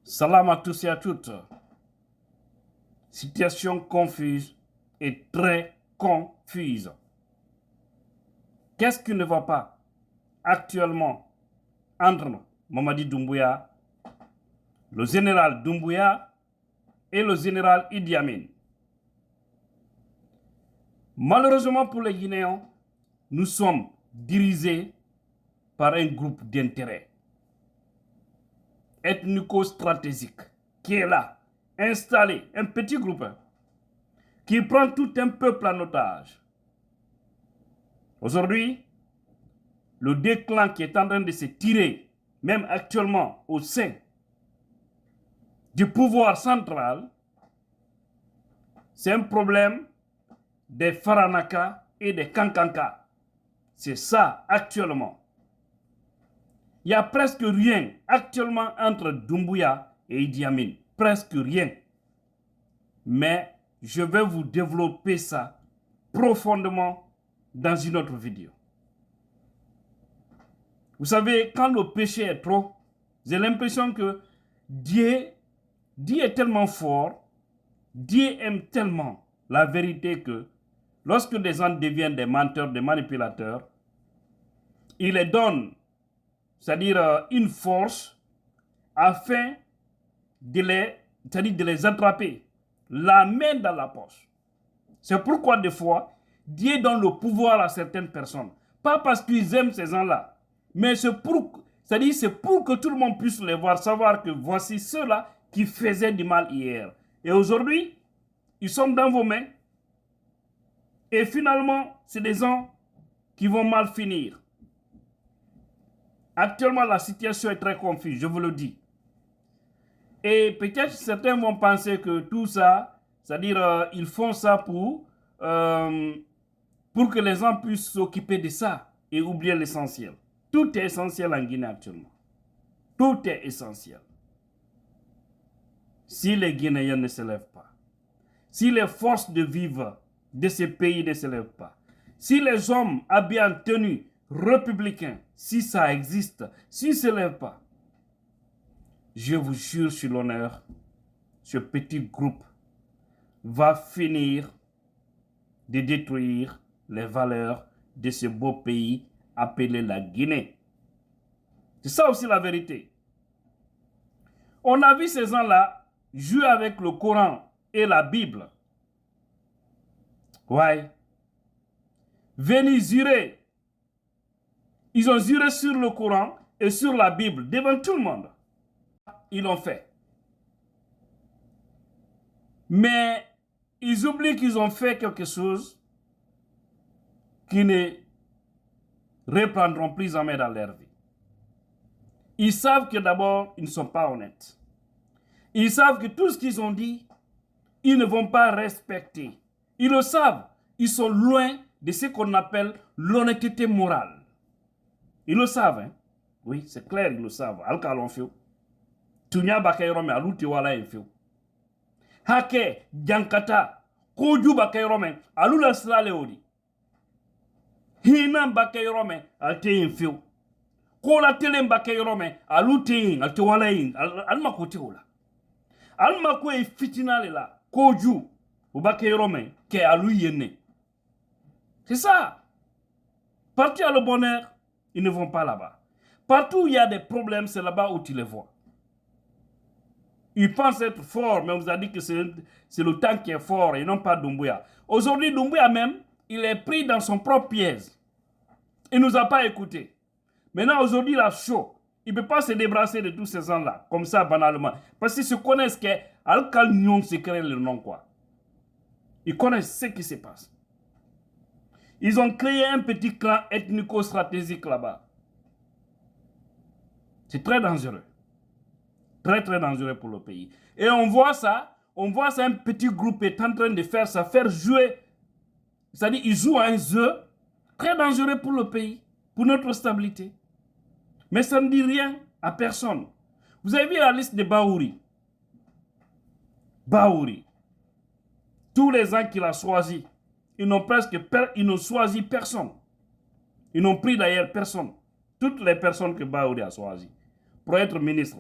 Salam à tous et à toutes. Situation confuse et très confuse. Qu'est-ce qui ne va pas actuellement entre Mamadi Doumbouya, le général Doumbouya et le général Idi Amin? Malheureusement pour les Guinéens, nous sommes dirigés par un groupe d'intérêts ethnico-stratégique qui est là, installé, un petit groupe qui prend tout un peuple en otage. Aujourd'hui, le déclin qui est en train de se tirer, même actuellement au sein du pouvoir central, c'est un problème des Faranaka et des Kankanka. C'est ça actuellement. Il n'y a presque rien actuellement entre Doumbouya et Idi Amin. Presque rien. Mais je vais vous développer ça profondément dans une autre vidéo. Vous savez, quand le péché est trop, j'ai l'impression que Dieu est tellement fort, Dieu aime tellement la vérité que lorsque des gens deviennent des menteurs, des manipulateurs, il les donne, c'est-à-dire une force afin de les attraper, la main dans la poche. C'est pourquoi des fois, Dieu donne le pouvoir à certaines personnes. Pas parce qu'ils aiment ces gens-là, mais c'est pour que tout le monde puisse les voir, savoir que voici ceux-là qui faisaient du mal hier. Et aujourd'hui, ils sont dans vos mains. Et finalement, c'est des gens qui vont mal finir. Actuellement, la situation est très confuse, je vous le dis. Et peut-être certains vont penser que tout ça, c'est-à-dire ils font ça pour que les gens puissent s'occuper de ça et oublier l'essentiel. Tout est essentiel en Guinée actuellement. Tout est essentiel. Si les Guinéens ne se lèvent pas, si les forces de vivre de ce pays ne se lèvent pas, si les hommes habillés en tenue républicains, si ça existe, s'ils ne se lèvent pas, je vous jure sur l'honneur, ce petit groupe va finir de détruire les valeurs de ce beau pays appelé la Guinée. C'est ça aussi la vérité. On a vu ces gens-là jouer avec le Coran et la Bible. Ouais. Venir jurer. Ils ont juré sur le Coran et sur la Bible devant tout le monde. Ils l'ont fait. Mais ils oublient qu'ils ont fait quelque chose qui ne reprendront plus jamais dans leur vie. Ils savent que d'abord, ils ne sont pas honnêtes. Ils savent que tout ce qu'ils ont dit, ils ne vont pas respecter. Ils le savent. Ils sont loin de ce qu'on appelle l'honnêteté morale. Ils le savent, hein? Oui, c'est clair, ils le savent. Alkalon fio. Tunya bakayrome aluti wala fio. Hake, jankata, koju bakayrome, alula srale odi. Hina bakayrome, alte fio. Kola tele bakayrome, aluti, alte wala alma kote ola. Alma kwe fitinale la, koju, bakayrome, ke alu yene. C'est ça. Parti à le bonheur, ils ne vont pas là-bas. Partout où il y a des problèmes, c'est là-bas où tu les vois. Ils pensent être forts, mais on vous a dit que c'est le temps qui est fort et non pas Doumbouya. Aujourd'hui, Doumbouya même, il est pris dans son propre piège. Il ne nous a pas écoutés. Maintenant, aujourd'hui, il a chaud. Il ne peut pas se débarrasser de tous ces gens-là, comme ça, banalement. Parce qu'ils se connaissent qu'Al-Kal Nyon se crée le nom, quoi. Ils connaissent ce qui se passe. Ils ont créé un petit clan ethnico-stratégique là-bas. C'est très dangereux. Très, très dangereux pour le pays. Et on voit ça, un petit groupe est en train de faire ça, faire jouer. C'est-à-dire, ils jouent à un jeu très dangereux pour le pays, pour notre stabilité. Mais ça ne dit rien à personne. Vous avez vu la liste de Bahouri. Bahouri. Tous les gens qu'il a choisis, ils n'ont choisi personne. Ils n'ont pris d'ailleurs personne. Toutes les personnes que Bahouri a choisies pour être ministre.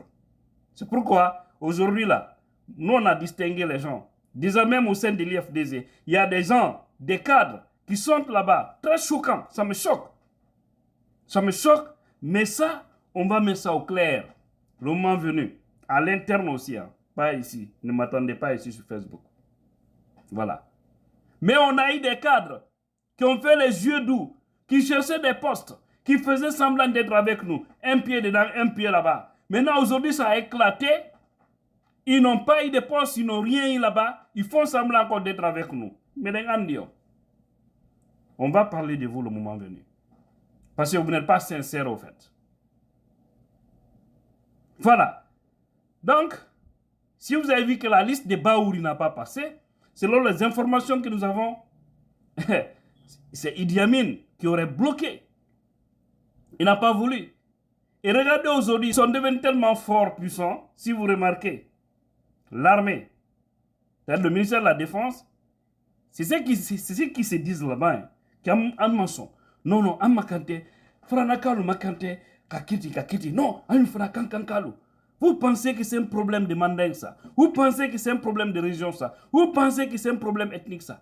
C'est pourquoi aujourd'hui là, nous on a distingué les gens. Déjà même au sein de l'IFDZ, il y a des gens, des cadres qui sont là-bas. Très choquant, ça me choque. Ça me choque, mais ça, on va mettre ça au clair. Le moment venu. À l'interne aussi, hein. Pas ici. Ne m'attendez pas ici sur Facebook. Voilà. Mais on a eu des cadres qui ont fait les yeux doux, qui cherchaient des postes, qui faisaient semblant d'être avec nous. Un pied dedans, un pied là-bas. Maintenant, aujourd'hui, ça a éclaté. Ils n'ont pas eu de poste, ils n'ont rien eu là-bas. Ils font semblant encore d'être avec nous. Mais on va parler de vous le moment venu. Parce que vous n'êtes pas sincère au fait. Voilà. Donc, si vous avez vu que la liste de Baouri n'a pas passé, selon les informations que nous avons, c'est Idi Amin qui aurait bloqué. Il n'a pas voulu. Et regardez aujourd'hui, ils sont devenus tellement forts, puissants, si vous remarquez. L'armée, le ministère de la Défense, c'est ce qui se disent là-bas, qui ont un mensonge. Non, un makante, franakalu makante, kakiti. Non, un franakalu. Vous pensez que c'est un problème de mandingue, ça? Vous pensez que c'est un problème de région, ça? Vous pensez que c'est un problème ethnique, ça?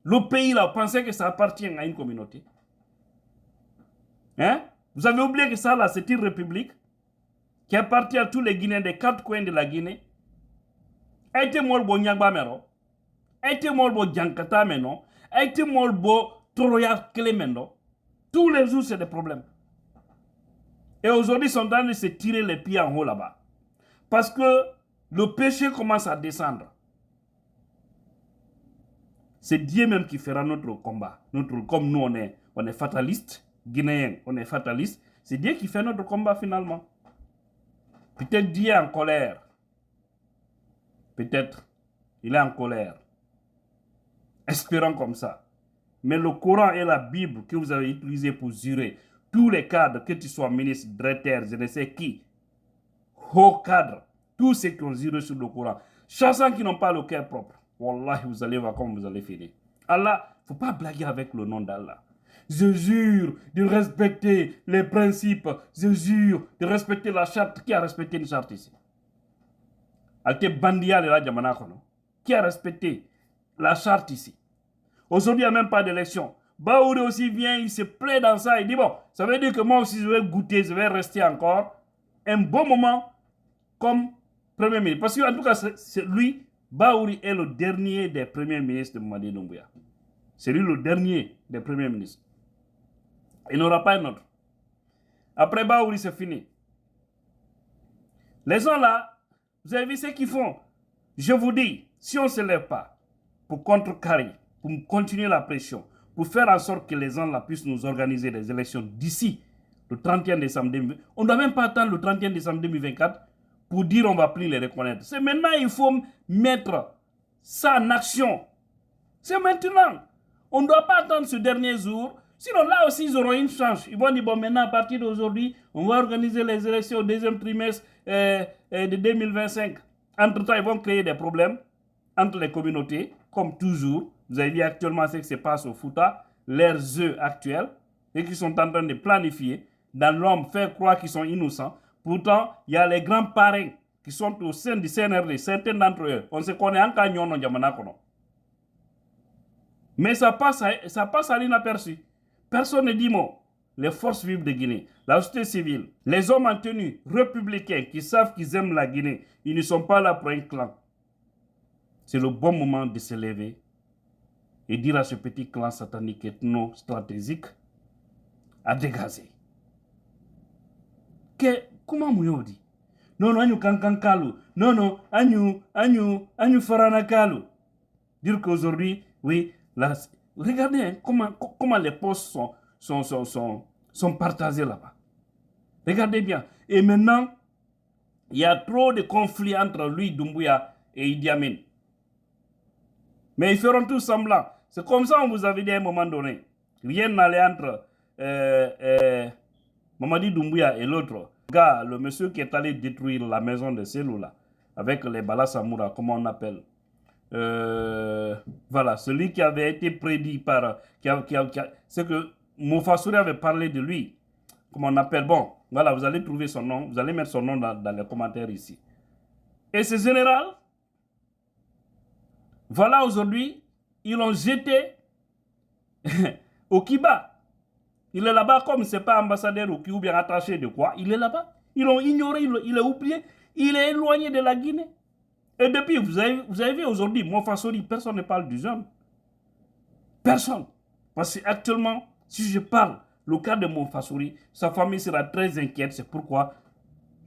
Le pays, là, vous pensez que ça appartient à une communauté? Hein? Vous avez oublié que ça, là, c'est une république qui appartient à tous les Guinéens des 4 coins de la Guinée. Aïté molbo nyagba mero, aïté molbo jankata meno, aïté molbo toroya klemendo. Tous les jours, c'est des problèmes. Et aujourd'hui, ils sont en train de se tirer les pieds en haut là-bas. Parce que le péché commence à descendre. C'est Dieu même qui fera notre combat. Comme nous, on est fataliste, Guinéens, on est fataliste. C'est Dieu qui fait notre combat finalement. Peut-être Dieu est en colère. Peut-être il est en colère. Espérons comme ça. Mais le Coran et la Bible que vous avez utilisé pour jurer, tous les cadres, que tu sois ministre, directeur, je ne sais qui, haut cadre, tous ceux qui ont juré sur le Coran, chassants qui n'ont pas le cœur propre, Wallah, vous allez voir comment vous allez finir. Allah, il ne faut pas blaguer avec le nom d'Allah. Je jure de respecter les principes, je jure de respecter la charte. Qui a respecté une charte ici? Qui a respecté la charte ici? Aujourd'hui, il n'y a même pas d'élection. Baouri aussi vient, il se plaît dans ça. Il dit, bon, ça veut dire que moi aussi, je vais goûter, je vais rester encore un bon moment comme Premier ministre. Parce qu'en tout cas, c'est lui, Baouri est le dernier des premiers ministres de Mamadi Doumbouya. C'est lui le dernier des premiers ministres. Il n'aura pas un autre. Après Baouri, c'est fini. Les gens là, vous avez vu ce qu'ils font. Je vous dis, si on ne se lève pas pour contrecarrer, pour continuer la pression, pour faire en sorte que les gens là puissent nous organiser des élections d'ici le 31 décembre 2024, on ne doit même pas attendre le 31 décembre 2024 pour dire on ne va plus les reconnaître. C'est maintenant il faut mettre ça en action. C'est maintenant. On ne doit pas attendre ce dernier jour. Sinon, là aussi, ils auront une chance. Ils vont dire, bon, maintenant, à partir d'aujourd'hui, on va organiser les élections au deuxième trimestre de 2025. Entre-temps, ils vont créer des problèmes entre les communautés, comme toujours. Vous avez vu actuellement ce qui se passe au Fouta, leurs œufs actuels, et qui sont en train de planifier, dans l'homme, faire croire qu'ils sont innocents. Pourtant, il y a les grands parrains qui sont au sein du CNRD, certains d'entre eux. On se connaît en Canyon, en Yamanakono. Mais ça passe à l'inaperçu. Personne ne dit mot. Les forces vives de Guinée, la société civile, les hommes en tenue républicains qui savent qu'ils aiment la Guinée, ils ne sont pas là pour un clan. C'est le bon moment de se lever et dire à ce petit clan satanique ethno-stratégique à dégager. Comment vous dit? Non, nous kankankalu. Non, nous faranakalu. Dire qu'aujourd'hui, oui, là, regardez hein, comment les postes sont partagés là-bas. Regardez bien. Et maintenant, il y a trop de conflits entre lui, Doumbouya et Idi Amin. Mais ils feront tout semblant. C'est comme ça on vous avait dit à un moment donné. Rien n'allait entre Mamadi Doumbouya et l'autre. Le monsieur qui est allé détruire la maison de Selou là, avec les Balasamoura, comment on appelle. Voilà, celui qui avait été prédit par... c'est que Mofasouri avait parlé de lui. Comment on appelle. Bon, voilà, vous allez trouver son nom. Vous allez mettre son nom dans les commentaires ici. Et ces généraux, voilà aujourd'hui, ils l'ont jeté au Kiba. Il est là-bas comme c'est pas ambassadeur ou bien attaché de quoi. Il est là-bas. Ils l'ont ignoré, il est oublié. Il est éloigné de la Guinée. Et depuis, vous avez vu aujourd'hui, Mofassori, personne ne parle du jeune. Personne. Parce qu'actuellement, si je parle le cas de Mofassori, sa famille sera très inquiète. C'est pourquoi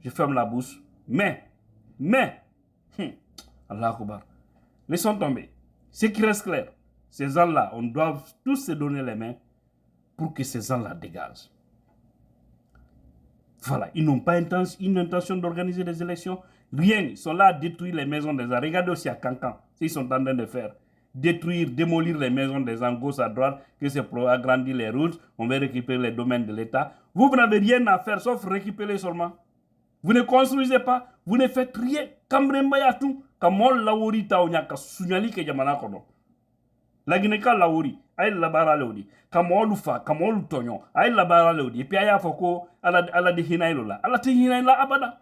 je ferme la bouche. Mais, Allah Akbar. Laissons tomber. Ce qui reste clair, ces gens-là, on doit tous se donner les mains pour que ces gens-là dégagent. Voilà, ils n'ont pas une intention d'organiser des élections. Rien, ils sont là à détruire les maisons des gens. Regardez aussi à Cancan, ce qu'ils sont en train de faire. Détruire, démolir les maisons des gens gauche à droite, que c'est pour agrandir les routes, on va récupérer les domaines de l'État. Vous n'avez rien à faire sauf récupérer seulement. Vous ne construisez pas, vous ne faites rien. Kamrembayatou, kamol lawori taonyaka, sunyali ke jamana kono. La Guinée-Ka laori, aïe la barra leodi, kamolu fa, kamolu tonyon, aïe la barra leodi, et puis aïe foko, ala de hinaïlola, ala te hinaïla abada.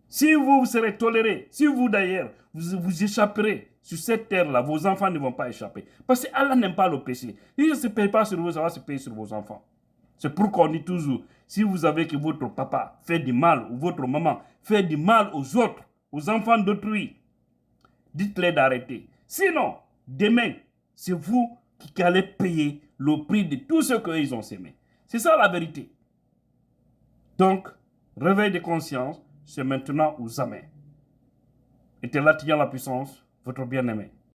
Si vous serez toléré, si vous d'ailleurs, vous échapperez sur cette terre-là, vos enfants ne vont pas échapper. Parce que Allah n'aime pas le péché. Il ne se paye pas sur vous, ça va se payer sur vos enfants. C'est pourquoi on dit toujours, si vous savez que votre papa fait du mal, ou votre maman fait du mal aux autres, aux enfants d'autrui, dites-les d'arrêter. Sinon, demain, c'est vous qui allez payer le prix de tout ce qu'ils ont sémé. C'est ça la vérité. Donc, réveil de conscience, c'est maintenant ou jamais. Et là, la puissance, votre bien-aimé.